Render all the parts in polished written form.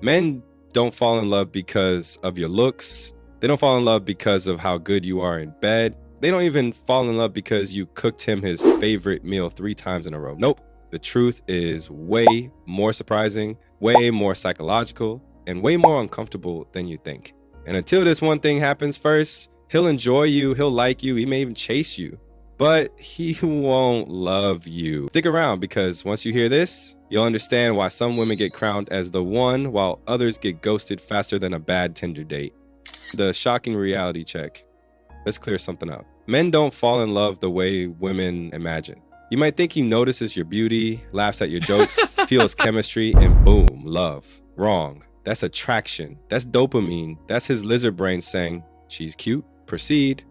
Men don't fall in love because of your looks. They don't fall in love because of how good you are in bed. They don't even fall in love because you cooked him his favorite meal 3 times in a row. Nope. The truth is way more surprising, way more psychological, and way more uncomfortable than you think. And until this one thing happens first, he'll enjoy you, he'll like you, he may even chase you, but he won't love you. Stick around, because once you hear this, you'll understand why some women get crowned as the one while others get ghosted faster than a bad Tinder date. The shocking reality check. Let's clear something up. Men don't fall in love the way women imagine. You might think he notices your beauty, laughs at your jokes, feels chemistry, and boom, love. Wrong. That's attraction. That's dopamine. That's his lizard brain saying, she's cute, proceed.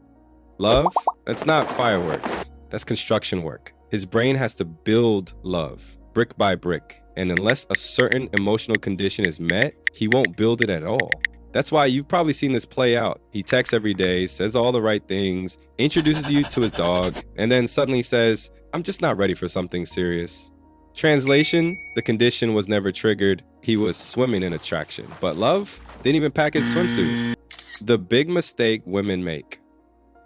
Love? That's not fireworks. That's construction work. His brain has to build love, brick by brick. And unless a certain emotional condition is met, he won't build it at all. That's why you've probably seen this play out. He texts every day, says all the right things, introduces you to his dog, and then suddenly says, I'm just not ready for something serious. Translation, the condition was never triggered. He was swimming in attraction. But love didn't even pack his swimsuit. The big mistake women make.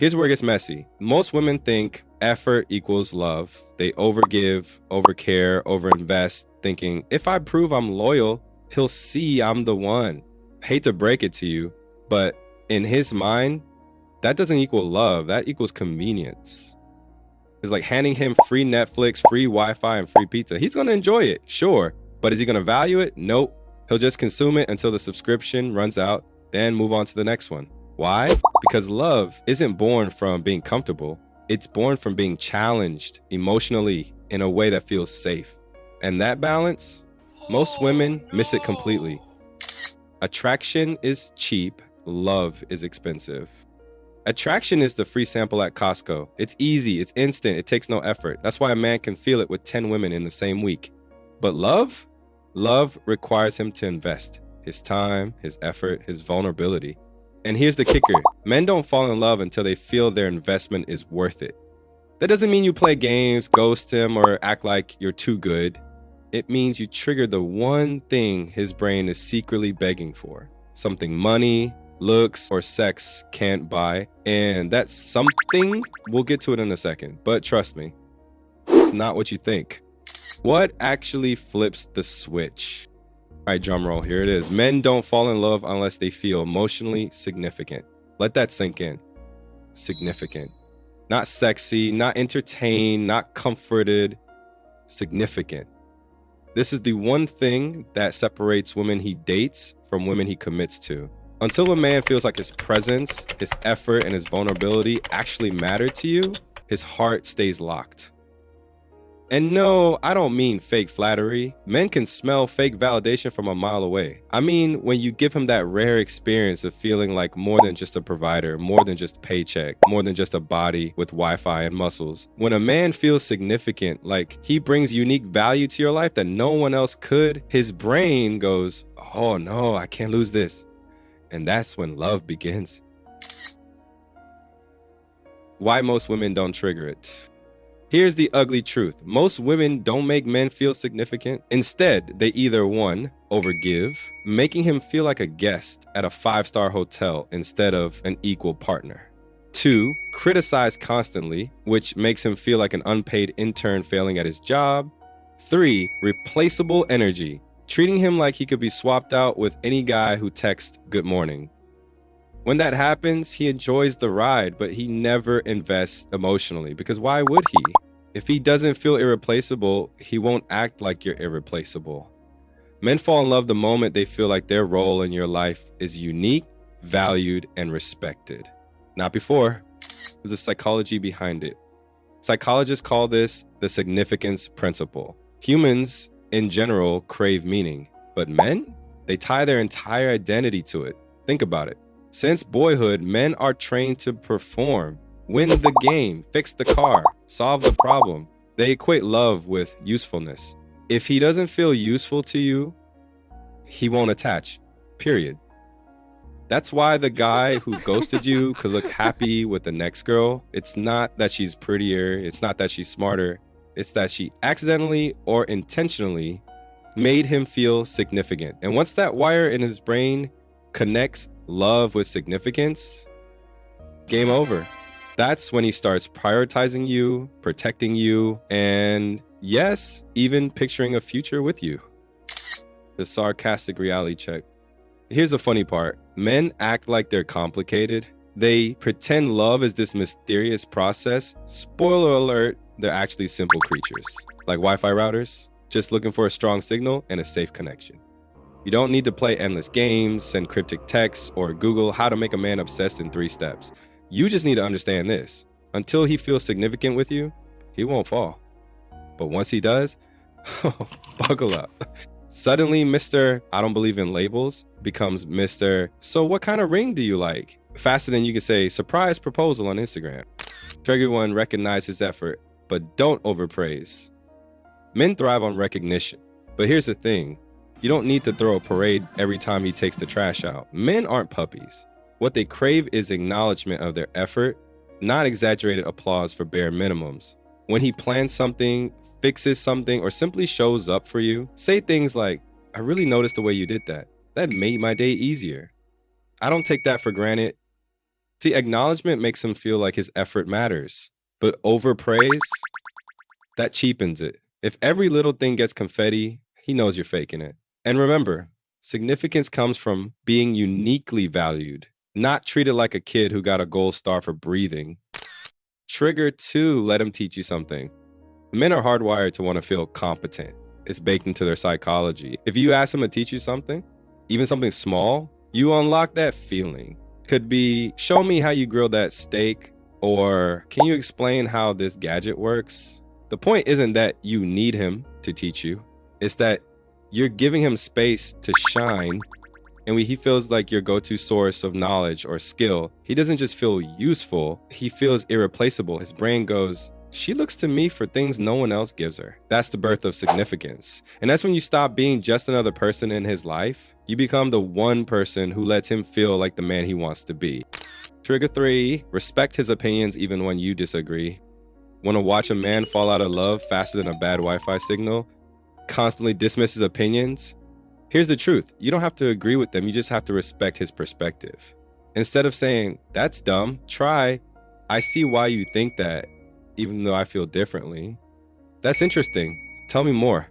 Here's where it gets messy. Most women think effort equals love. They overgive, overcare, overinvest, thinking, if I prove I'm loyal, he'll see I'm the one. Hate to break it to you, but in his mind, that doesn't equal love. That equals convenience. It's like handing him free Netflix, free Wi-Fi, and free pizza. He's going to enjoy it, sure. But is he going to value it? Nope. He'll just consume it until the subscription runs out, then move on to the next one. Why? Because love isn't born from being comfortable. It's born from being challenged emotionally in a way that feels safe. And that balance, most women miss it completely. Attraction is cheap. Love is expensive. Attraction is the free sample at Costco. It's easy, it's instant, it takes no effort. That's why a man can feel it with 10 women in the same week. But love? Love requires him to invest his time, his effort, his vulnerability. And here's the kicker. Men don't fall in love until they feel their investment is worth it. That doesn't mean you play games, ghost him, or act like you're too good. It means you trigger the one thing his brain is secretly begging for. Something money, looks, or sex can't buy. And that something, we'll get to it in a second. But trust me, it's not what you think. What actually flips the switch? All right, drum roll, here it is. Men don't fall in love unless they feel emotionally significant. Let that sink in. Significant. Not sexy, not entertained, not comforted. Significant. This is the one thing that separates women he dates from women he commits to. Until a man feels like his presence, his effort, and his vulnerability actually matter to you, his heart stays locked. And no, I don't mean fake flattery. Men can smell fake validation from a mile away. I mean, when you give him that rare experience of feeling like more than just a provider, more than just a paycheck, more than just a body with Wi-Fi and muscles. When a man feels significant, like he brings unique value to your life that no one else could, his brain goes, oh no, I can't lose this. And that's when love begins. Why most women don't trigger it. Here's the ugly truth. Most women don't make men feel significant. Instead, they either 1, overgive, making him feel like a guest at a 5-star hotel instead of an equal partner. 2, criticize constantly, which makes him feel like an unpaid intern failing at his job. 3, replaceable energy, treating him like he could be swapped out with any guy who texts good morning. When that happens, he enjoys the ride, but he never invests emotionally, because why would he? If he doesn't feel irreplaceable, he won't act like you're irreplaceable. Men fall in love the moment they feel like their role in your life is unique, valued, and respected. Not before. There's a psychology behind it. Psychologists call this the significance principle. Humans, in general, crave meaning, but men, they tie their entire identity to it. Think about it. Since boyhood, men are trained to perform, win the game, fix the car, solve the problem. They equate love with usefulness. If he doesn't feel useful to you, he won't attach, period. That's why the guy who ghosted you could look happy with the next girl. It's not that she's prettier, it's not that she's smarter, it's that she accidentally or intentionally made him feel significant. And once that wire in his brain connects love with significance, game over. That's when he starts prioritizing you, protecting you, and yes, even picturing a future with you. The sarcastic reality check. Here's the funny part. Men act like they're complicated. They pretend love is this mysterious process. Spoiler alert, they're actually simple creatures, like Wi-Fi routers, just looking for a strong signal and a safe connection. You don't need to play endless games, send cryptic texts, or Google how to make a man obsessed in 3 steps. You just need to understand this. Until he feels significant with you, he won't fall. But once he does, buckle up. Suddenly, Mr. I don't believe in labels becomes Mr. So what kind of ring do you like? Faster than you can say surprise proposal on Instagram. Everyone recognize his effort, but don't overpraise. Men thrive on recognition. But here's the thing. You don't need to throw a parade every time he takes the trash out. Men aren't puppies. What they crave is acknowledgement of their effort, not exaggerated applause for bare minimums. When he plans something, fixes something, or simply shows up for you, say things like, I really noticed the way you did that. That made my day easier. I don't take that for granted. See, acknowledgement makes him feel like his effort matters, but overpraise, that cheapens it. If every little thing gets confetti, he knows you're faking it. And remember, significance comes from being uniquely valued, not treated like a kid who got a gold star for breathing. Trigger 2, let him teach you something. Men are hardwired to want to feel competent. It's baked into their psychology. If you ask them to teach you something, even something small, you unlock that feeling. Could be, show me how you grill that steak, or can you explain how this gadget works? The point isn't that you need him to teach you. It's that you're giving him space to shine, and when he feels like your go-to source of knowledge or skill, he doesn't just feel useful, he feels irreplaceable. His brain goes, she looks to me for things no one else gives her. That's the birth of significance. And that's when you stop being just another person in his life. You become the one person who lets him feel like the man he wants to be. Trigger 3, respect his opinions even when you disagree. Want to watch a man fall out of love faster than a bad Wi-Fi signal? Constantly dismiss his opinions? Here's the truth. You don't have to agree with them. You just have to respect his perspective. Instead of saying, that's dumb, try, I see why you think that, even though I feel differently. That's interesting. Tell me more.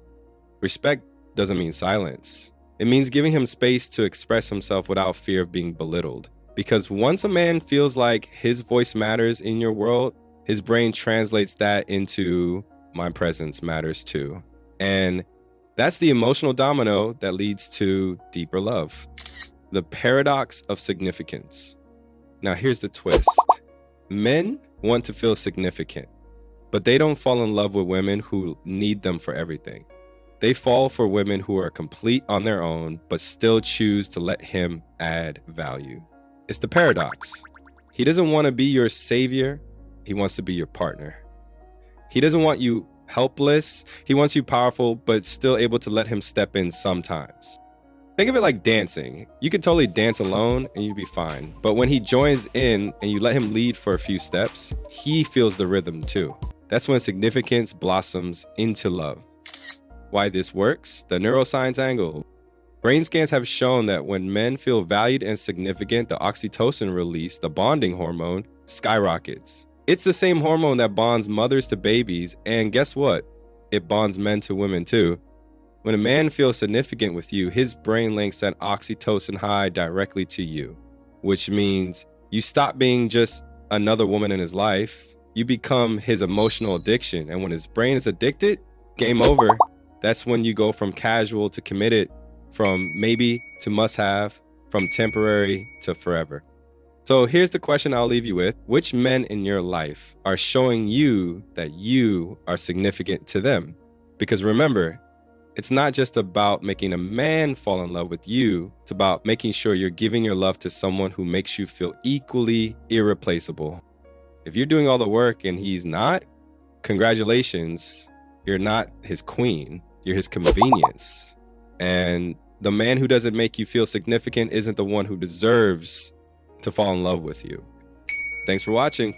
Respect doesn't mean silence. It means giving him space to express himself without fear of being belittled. Because once a man feels like his voice matters in your world, his brain translates that into my presence matters too. And that's the emotional domino that leads to deeper love. The paradox of significance. Now here's the twist. Men want to feel significant, but they don't fall in love with women who need them for everything. They fall for women who are complete on their own, but still choose to let him add value. It's the paradox. He doesn't want to be your savior. He wants to be your partner. He doesn't want you helpless. He wants you powerful, but still able to let him step in sometimes. Think of it like dancing. You could totally dance alone and you'd be fine. But when he joins in and you let him lead for a few steps, he feels the rhythm too. That's when significance blossoms into love. Why this works? The neuroscience angle. Brain scans have shown that when men feel valued and significant, the oxytocin release, the bonding hormone, skyrockets. It's the same hormone that bonds mothers to babies, and guess what? It bonds men to women too. When a man feels significant with you, his brain links that oxytocin high directly to you, which means you stop being just another woman in his life. You become his emotional addiction, and when his brain is addicted, game over. That's when you go from casual to committed, from maybe to must-have, from temporary to forever. So here's the question I'll leave you with. Which men in your life are showing you that you are significant to them? Because remember, it's not just about making a man fall in love with you. It's about making sure you're giving your love to someone who makes you feel equally irreplaceable. If you're doing all the work and he's not, congratulations, you're not his queen, you're his convenience. And the man who doesn't make you feel significant isn't the one who deserves to fall in love with you. Thanks for watching.